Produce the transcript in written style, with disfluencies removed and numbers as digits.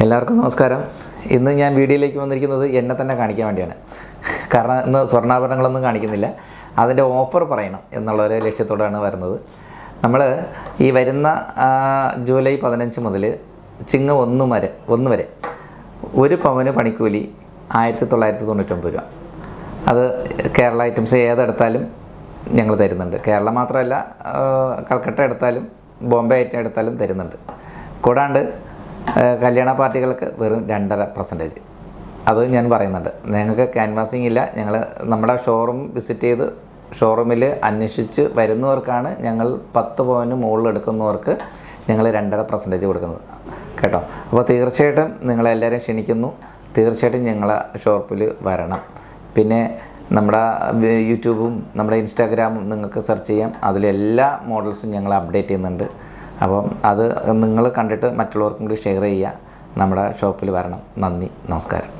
എല്ലാവർക്കും നമസ്കാരം. ഇന്ന് ഞാൻ വീഡിയോയിലേക്ക് വന്നിരിക്കുന്നത് എന്നെ തന്നെ കാണിക്കാൻ വേണ്ടിയാണ്. കാരണം ഇന്ന് സ്വർണ്ണാഭരണങ്ങളൊന്നും കാണിക്കുന്നില്ല, അതിൻ്റെ ഓഫർ പറയണം എന്നുള്ളൊരു ലക്ഷ്യത്തോടാണ് വരുന്നത്. നമ്മൾ ഈ വരുന്ന ജൂലൈ 15 മുതൽ ചിങ്ങം 1 വരെ ഒരു പവന് പണിക്കൂലി 1999 രൂപ. അത് കേരള ഐറ്റംസ് ഏതെടുത്താലും ഞങ്ങൾ തരുന്നുണ്ട്. കേരളം മാത്രമല്ല, കൽക്കട്ട എടുത്താലും ബോംബെ ഐറ്റം എടുത്താലും തരുന്നുണ്ട്. കൂടാണ്ട് കല്യാണ പാർട്ടികൾക്ക് വെറും 2.5%. അത് ഞാൻ പറയുന്നുണ്ട്. ഞങ്ങൾക്ക് ക്യാൻവാസിങ് ഇല്ല. ഞങ്ങൾ നമ്മുടെ ഷോറൂം വിസിറ്റ് ചെയ്ത് ഷോറൂമിൽ അന്വേഷിച്ച് വരുന്നവർക്കാണ് ഞങ്ങൾ 10 പവന് മുകളിൽ എടുക്കുന്നവർക്ക് ഞങ്ങൾ 2.5% കൊടുക്കുന്നത് കേട്ടോ. അപ്പോൾ തീർച്ചയായിട്ടും നിങ്ങളെല്ലാവരും ക്ഷണിക്കുന്നു. തീർച്ചയായിട്ടും ഞങ്ങളെ ഷോപ്പിൽ വരണം. പിന്നെ നമ്മുടെ യൂട്യൂബും നമ്മുടെ ഇൻസ്റ്റാഗ്രാമും നിങ്ങൾക്ക് സെർച്ച് ചെയ്യാം. അതിലെല്ലാ മോഡൽസും ഞങ്ങൾ അപ്ഡേറ്റ് ചെയ്യുന്നുണ്ട്. അപ്പം അത് നിങ്ങൾ കണ്ടിട്ട് മറ്റുള്ളവർക്കും കൂടി ഷെയർ ചെയ്യുക. നമ്മുടെ ഷോപ്പിൽ വരണം. നന്ദി, നമസ്കാരം.